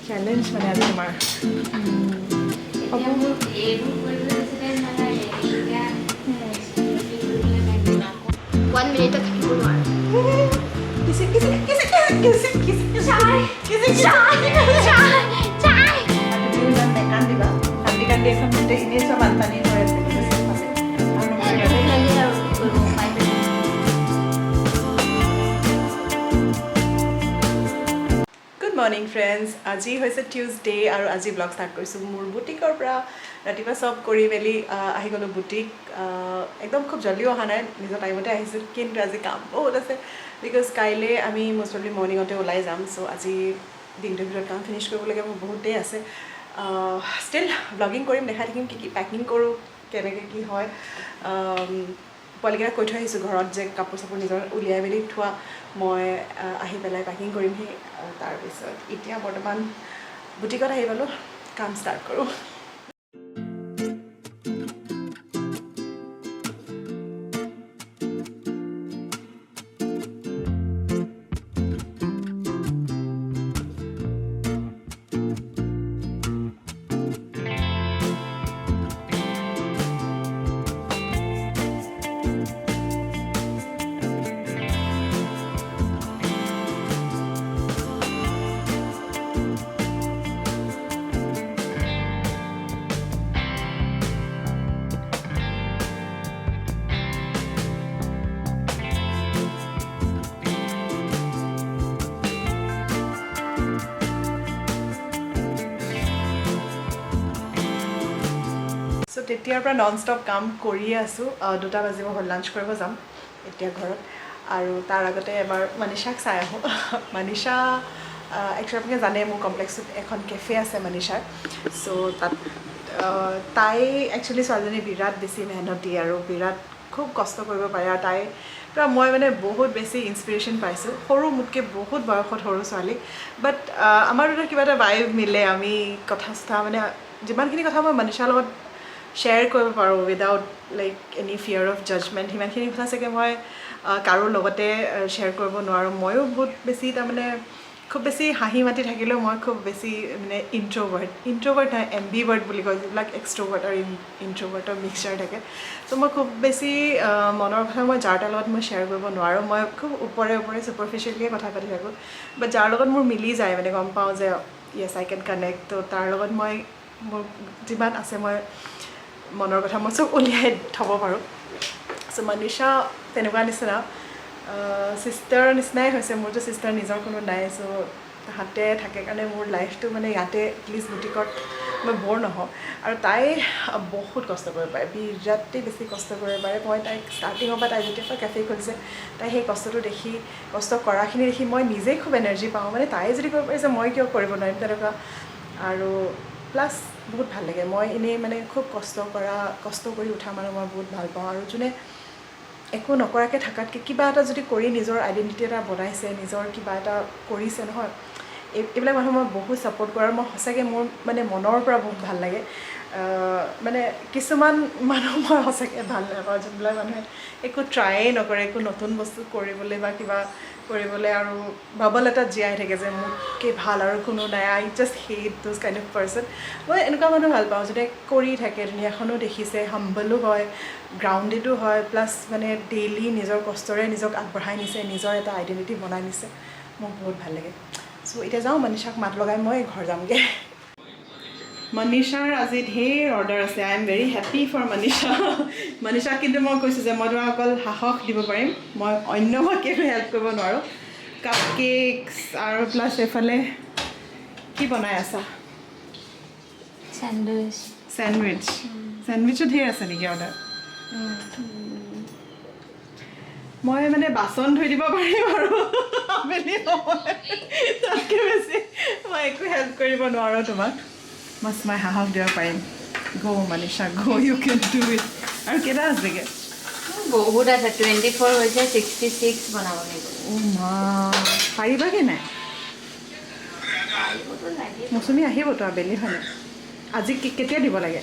Challenge মানে আজি তোমাৰ One minute থাকিব নোৱাৰো Good morning friends. আজি হৈছে টিউজডে আৰু আজি ব্লগ ষ্টাৰ্ট কৰিছোঁ মোৰ বুটিকৰ পৰা ৰাতিপুৱা চব কৰি মেলি আহি গ'লোঁ বুটিক একদম খুব জল্দিও অহা নাই নিজৰ টাইমতে আহিছোঁ কিন্তু আজি কাম বহুত আছে বিকজ কাইলৈ আমি মষ্ট প্ৰবলি মৰ্ণিঙতে ওলাই যাম চ' আজি দিনটোৰ ভিতৰত কাম ফিনিছ কৰিবলগীয়া মোৰ বহুতেই আছে ষ্টিল ব্লগিং কৰিম দেখাই থাকিম কি কি পেকিং কৰোঁ কেনেকৈ কি হয় পোৱালিকেইটা কৈ থৈ আহিছোঁ ঘৰত যে কাপোৰ চাপোৰ নিজৰ উলিয়াই মেলি থোৱা মই আহি পেলাই পেকিং কৰিমহি তাৰপিছত এতিয়া বৰ্তমান বুটিকত আহি পালোঁ কাম ষ্টাৰ্ট কৰোঁ চ' তেতিয়াৰ পৰা নন ষ্টপ কাম কৰিয়ে আছোঁ 2টা বাজিব হ'ল লাঞ্চ কৰিব যাম এতিয়া ঘৰত আৰু তাৰ আগতে এবাৰ মনীষাক চাই আহোঁ মনীষা একচুৱেলি আপোনালোকে জানে মোৰ কমপ্লেক্সত এখন কেফে আছে মনীষাৰ চ' তাত তাই একচুৱেলি ছোৱালীজনী বিৰাট বেছি মেহনতি আৰু বিৰাট খুব কষ্ট কৰিব পাৰে আৰু তাই পৰা মই মানে বহুত বেছি ইনস্পিৰেশ্যন পাইছোঁ সৰু মোতকৈ বহুত বয়সত সৰু ছোৱালী বাট আমাৰ দুটাৰ কিবা এটা ভাইব মিলে আমি কথা চথা মানে যিমানখিনি কথা মই মনীষাৰ লগত শ্বেয়াৰ কৰিব পাৰোঁ without like any ফিয়াৰ of judgement সিমানখিনি কথা চাগে মই কাৰো লগতে শ্বেয়াৰ কৰিব নোৱাৰোঁ ময়ো বহুত বেছি তাৰমানে খুব বেছি হাঁহি মাতি থাকিলেও মই খুব বেছি মানে ইণ্ট্ৰভাৰ্ট নহয় এম্বিভাৰ্ট বুলি কয় যিবিলাক এক্সট্ৰভাৰ্ট আৰু ইণ্ট্ৰভাৰ্টৰ মিক্সচাৰ থাকে চ' মই খুব বেছি মনৰ কথা মই যাৰ তাৰ লগত মই শ্বেয়াৰ কৰিব নোৱাৰোঁ মই খুব ওপৰে ছুপাৰফিচিয়েলিয়ে কথা পাতি থাকোঁ বাট যাৰ লগত মোৰ মিলি যায় মানে গম পাওঁ যে য়েছ আই কেন কানেক্ট ত' তাৰ লগত মই মোৰ যিমান আছে মই মনৰ কথা মই চব উলিয়াই থ'ব পাৰোঁ চ' মনীষা তেনেকুৱা নিচিনা ছিষ্টাৰ নিচিনাই হৈছে মোৰতো ছিষ্টাৰ নিজৰ কোনো নাই চ' তাহাঁতে থাকে কাৰণে মোৰ লাইফটো মানে ইয়াতে এটলিষ্ট বুটিকত মই ব'ৰ নহওঁ আৰু তাই বহুত কষ্ট কৰিব পাৰে বিৰাটেই বেছি কষ্ট কৰিব পাৰে মই তাইক ষ্টাৰ্টিঙৰ পৰা তাই যেতিয়াৰ পৰা কেফে খুলিছে তাই সেই কষ্টটো দেখি কষ্ট কৰাখিনি দেখি মই নিজেই খুব এনাৰ্জি পাওঁ মানে তাই যদি কৰিব পাৰিছে মই কিয় কৰিব নোৱাৰিম তেনেকুৱা আৰু প্লাছ বহুত ভাল লাগে মই এনেই মানে খুব কষ্ট কৰি উঠা মানুহ মই বহুত ভাল পাওঁ আৰু যোনে একো নকৰাকৈ থকাতকৈ কিবা এটা যদি কৰি নিজৰ আইডেণ্টিটি এটা বনাইছে নিজৰ কিবা এটা কৰিছে নহয় এইবিলাক মানুহ মই বহুত ছাপোৰ্ট কৰোঁ আৰু মই সঁচাকৈ মোৰ মানে মনৰ পৰা বহুত ভাল লাগে মানে কিছুমান মানুহ মই সঁচাকৈ ভাল নাপাওঁ যোনবিলাক মানুহে একো ট্ৰায়েই নকৰে একো নতুন বস্তু কৰিবলৈ বা কিবা কৰিবলৈ আৰু বাবল এটাত জীয়াই থাকে যে মোতকৈ ভাল আৰু কোনো নাই I just hate those kind of person মই এনেকুৱা মানুহ ভাল পাওঁ যোনে কৰি থাকে দুনীয়াখনো দেখিছে হাম্বলো হয় গ্ৰাউণ্ডেডো হয় প্লাছ মানে ডেইলি নিজৰ কষ্টৰে নিজক আগবঢ়াই নিছে নিজৰ এটা আইডেণ্টিটি বনাই নিছে মোক বহুত ভাল লাগে চ' এতিয়া যাওঁ মনীষাক মাত লগাই মই ঘৰ যামগৈ মনীষাৰ আজি ঢেৰ অৰ্ডাৰ আছে I am very happy for মনীষাক কিন্তু মই কৈছোঁ যে মই তোমাক অকল সাহস দিব পাৰিম মই অন্য বাকী হেল্প কৰিব নোৱাৰোঁ কাপ কেকছ আৰু প্লাছ এইফালে কি বনাই আছা চেণ্ডউইচো ঢেৰ আছে নেকি অৰ্ডাৰ মই মানে বাচন ধুই দিব পাৰিম আৰু আবেলি সময় তাতকৈ বেছি মই একো হেল্প কৰিব নোৱাৰোঁ তোমাক মই সাহস দিব পাৰিম Manisha you can do it আৰু কেইটা আছেগৈ বহুত আছে 24 হৈছে 66 বনাব লাগিব মা পাৰিবাগৈ নাই মৌচুমী আহিবতো আবেলি হয় আজি কেতিয়া দিব লাগে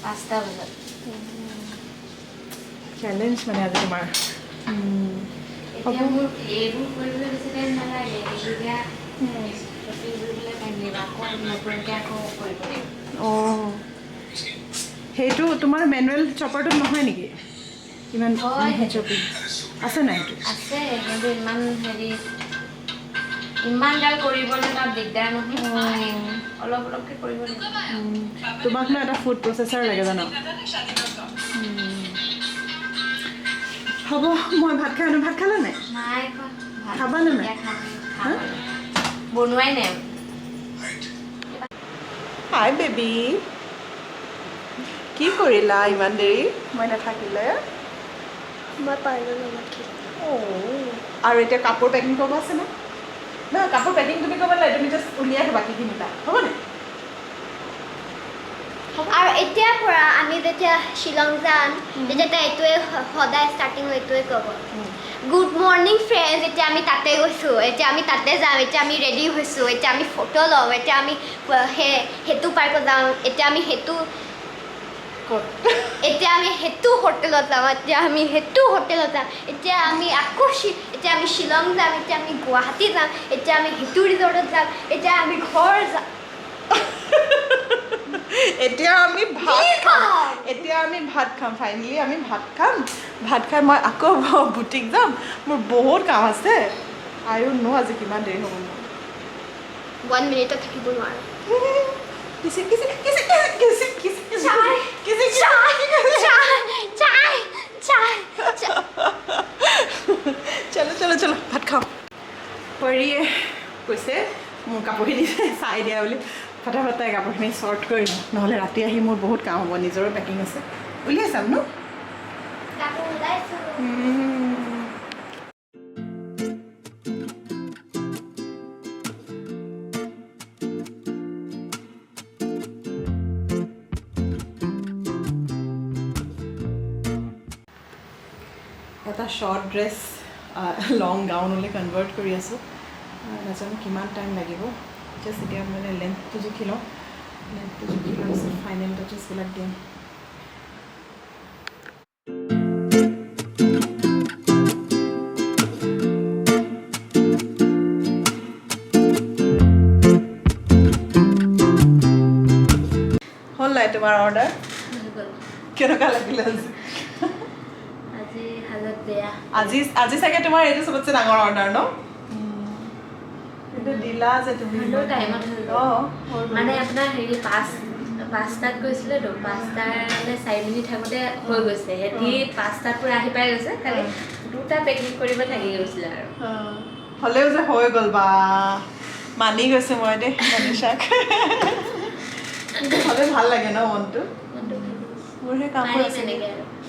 5টা বজাত চেলেঞ্জ মানে আজি তোমাৰ এইবোৰ কৰিবলৈ বেছি টাইম নালাগে এতিয়া নতুনকৈ আকৌ কৰিব লাগিব অঁ সেইটো তোমাৰ মেনুৱেল চপাৰটোত নহয় নেকি ইমান হয় চপিং আছে নাই সেইটো আছে কিন্তু ইমান হেৰি ইমান গাল কৰিবলৈ তাত দিগদাৰ নহয় অলপ অলপকৈ কৰিব লাগিব তোমাক ন এটা ফুড প্ৰচেছৰ লাগে জানো হ'ব মই ভাত খাই ভাত খালা নাই নাই খাবানে নাই বনোৱাই নাই হাই বেবী কি কৰিলা ইমান দেৰি মই নাথাকিলে মই পাৰ্লৰ লগত খেলিম আৰু এতিয়া কাপোৰ পেকিং কৰিব আছে ন নহয় কাপোৰ পেকিং তুমি কৰিব নালাগে তুমি জাষ্ট উলিয়াই থ'বা কি কিনিবা হ'বনে আৰু এতিয়াৰ পৰা আমি যেতিয়া শ্বিলং যাম তেতিয়া এইটোৱে সদায় ষ্টাৰ্টিং এইটোৱে ক'ব গুড মৰ্ণিং ফ্ৰেণ্ডছ এতিয়া আমি তাতে গৈছোঁ এতিয়া আমি তাতে যাম এতিয়া আমি ৰেডি হৈছোঁ এতিয়া আমি ফটো ল'ম এতিয়া আমি সেইটো পাৰ্কত যাম এতিয়া আমি সেইটো এতিয়া আমি সেইটো হোটেলত যাম এতিয়া আমি সেইটো হোটেলত যাম এতিয়া আমি আকৌ এতিয়া আমি শ্বিলং যাম এতিয়া আমি গুৱাহাটী যাম এতিয়া আমি সেইটো ৰিজৰ্টত যাম এতিয়া আমি ঘৰ যাম এতিয়া আমি ভাত খাম ফাইনেলি আমি ভাত খাই মই আকৌ বুটিক যাম মোৰ বহুত কাম আছে আৰু আজি কিমান দেৰি হ'ব মোৰ 1 মিনিটত থাকিব নোৱাৰোঁ চলো ভাত খাওঁ পৰিয়ে কৈছে মোৰ কাপোৰখিনি চাই দিয়া বুলি ফটাফটাই কাপোৰখিনি শ্বৰ্ট কৰি লওঁ নহ'লে ৰাতি আহি মোৰ বহুত কাম হ'ব নিজৰো পেকিং আছে উলিয়াই চাম ন এটা শ্বৰ্ট ড্ৰেছ লং গাউনলৈ কনভাৰ্ট কৰি আছোঁ নাজানো কিমান টাইম লাগিব জাষ্ট এতিয়া মানে লেন্থটো জুখি লওঁ লেন্থটো জুখি লোৱাৰ পিছত ফাইনেল টাচেছবিলাক দিম হ'ল নাই তোমাৰ অৰ্ডাৰ কেনেকুৱা লাগিলে আজি হালত বেয়া আজি চাগে তোমাৰ এইটো চবতছে ডাঙৰ অৰ্ডাৰ ন কিন্তু দিলা যে তুমি টাইমত মানে আপোনাৰ হেৰি 5টাত গৈছিলেতো 5টালৈ 4 মিনিট থাকোঁতে হৈ গৈছে সিহঁতি 5টাত পূৰা আহি পাই গৈছে খালি 2টা পেকিং কৰিব থাকি গৈছিলে আৰু হ'লেও যে হৈ গ'ল বা মানি গৈছোঁ মই দেই মনীষাক হ'লে ভাল লাগে ন মনটো মোৰ সেই কাম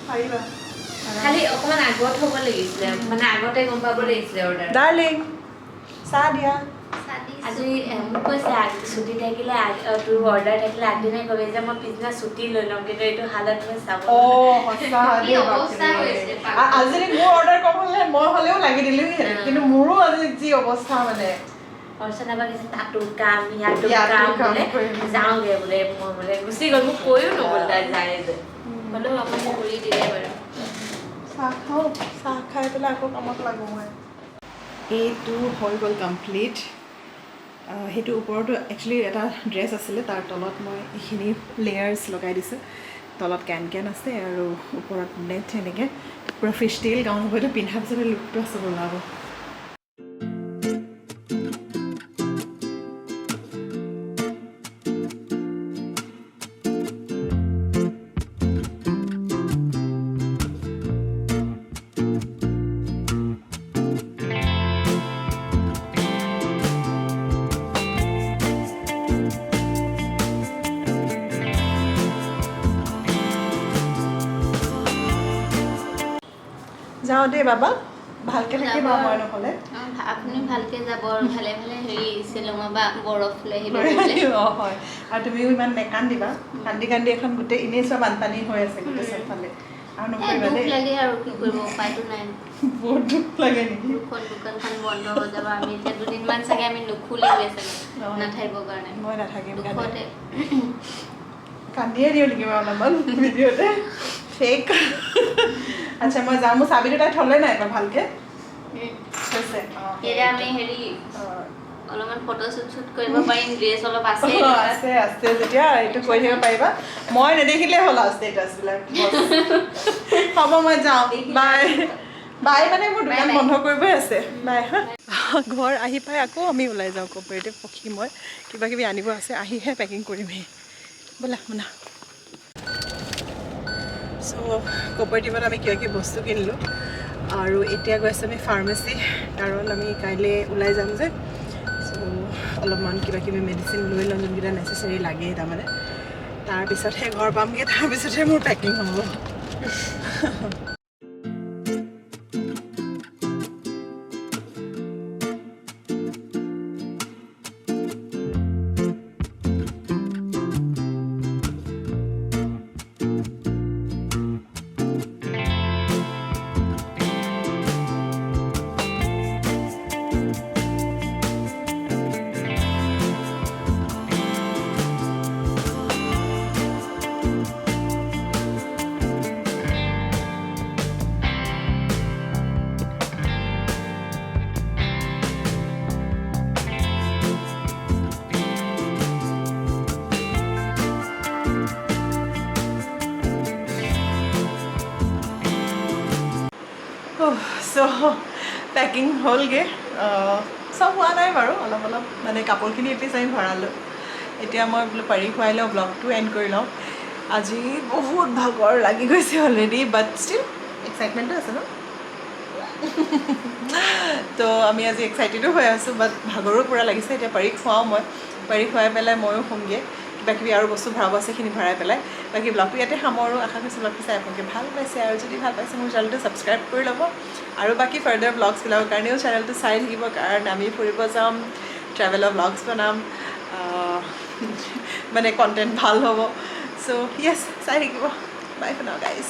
পাৰিবা খালি অকণমান আগত হ'ব লাগিছিলে মানে আগতে গম পাব লাগিছিলে অৰ্ডাৰ ডাৰ্লিং চাহ দিয়া আজি মোক কৈছে ছুটি থাকিলে তোৰ অৰ্ডাৰ থাকিলে আগদিনাই ক'বি যে মই পিছদিনা ছুটি লৈ ল'ম কিন্তু এইটো হালত মই চাব আজি মোৰ অৰ্ডাৰ কম হ'লে মই হ'লেও লাগি দিলোঁ কিন্তু মোৰো আজি যি অৱস্থা মানে অৰ্চনা বা কৈছে তাতো কাম ইয়াতো কাম বোলে যাওঁগৈ বোলে মই বোলে গুচি গ'ল মোক কৈও নগ'ল তাই যায় যে হ'লেও আপুনি কৰি দিলে বাৰু চাহ খাই পেলাই আকৌ কামত লাগো মই এইটো হৈ গ'ল কমপ্লিট সেইটো ওপৰতো একচুৱেলি এটা ড্ৰেছ আছিলে তাৰ তলত মই এইখিনি লেয়াৰ্ছ লগাই দিছোঁ তলত কেন আছে আৰু ওপৰত নেট এনেকৈ পূৰা ফিছ টেইল গাউন হয়তো পিন্ধাৰ পিছতে লুকটো আছে ওলাব যাওঁ দেই বাবা ভালকৈ থাকিবা মই নহ'লে আপুনি ভালকৈ যাব আৰু ভালে ভালে হেৰি শ্বিলঙৰ বা বৰফ লৈ আহিব অঁ হয় আৰু তুমিও ইমান নেকান্দিবা কান্দি এখন গোটেই এনেই চব বানপানী হৈ আছে গোটেই চবফালে আৰু নকৰিবা দেই লাগে আৰু কি কৰিব উপায়টো নাই বহুত দুখ লাগে নেকি দোকানখন বন্ধ হৈ যাব আমি এতিয়া 2 দিনমান চাগে আমি নুখুলিমগৈ চাগে নাথাকিবৰ কাৰণে মই নাথাকিম দুখতে কান্দিয়ে দিওঁ নেকি মই অলপমান ভিডিঅ'তে ফেক আচ্ছা মই যাওঁ মোৰ চাবিটো তাই থ'লে নাই বাৰু ভালকৈ এতিয়া আমি হেৰি অলপমান ফটো শ্বুট কৰিব পাৰিম ড্ৰেছ অলপ আছে আছে আছে যেতিয়া এইটো কৈ থাকিব পাৰিবা মই নেদেখিলে হ'ল আৰু ষ্টেটাছবিলাক হ'ব মই যাওঁ বাই বাই মানে মোৰ দোকান বন্ধ কৰিবই আছে বাই হা ঘৰ আহি পাই আকৌ আমি ওলাই যাওঁ কোঅপাৰেটিভ পক্ষী মই কিবা কিবি আনিব আছে আহিহে পেকিং কৰিমহি ব'লা শুনা চ' কোঅপাৰেটিভত আমি কিবা কিবি বস্তু কিনিলোঁ আৰু এতিয়া গৈ আছোঁ আমি ফাৰ্মাচী কাৰণ আমি কাইলৈ ওলাই যাম যে চ' অলপমান কিবা কিবি মেডিচিন লৈ লওঁ যোনকেইটা নেচেচাৰী লাগে তাৰমানে তাৰপিছতহে ঘৰ পামগৈ তাৰপিছতহে মোৰ পেকিং হ'ব চ' পেকিং হ'লগৈ চব হোৱা নাই বাৰু অলপ অলপ মানে কাপোৰখিনি এপিচ আমি ভৰালোঁ এতিয়া মই বোলো পাৰি খুৱাই লওঁ ব্লগটো এণ্ড কৰি লওঁ আজি বহুত ভাগৰ লাগি গৈছে অলৰেডি বাট ষ্টিল এক্সাইটমেণ্টো আছে ন তো আমি আজি এক্সাইটেডো হৈ আছোঁ বাট ভাগৰো পূৰা লাগিছে এতিয়া পাৰি খুৱাওঁ মই পাৰি খুৱাই পেলাই ময়ো শুমগৈ কিবা কিবি আৰু বস্তু ভৰাব আছে সেইখিনি ভৰাই পেলাই বাকী ব্লগটো ইয়াতে সামৰোঁ আশা কৰিছোঁ ব্লগটো চাই আপোনালোকে ভাল পাইছে আৰু যদি ভাল পাইছে মোৰ চেনেলটো ছাবস্ক্ৰাইব কৰি ল'ব আৰু বাকী ফাৰ্ডাৰ ব্লগছবিলাকৰ কাৰণেও চেনেলটো চাই থাকিব কাৰণ আমি ফুৰিব যাম ট্ৰেভেলৰ ব্লগছ বনাম মানে কণ্টেণ্ট ভাল হ'ব চ' য়েছ চাই থাকিব বাই ফৰ নাও গাইজ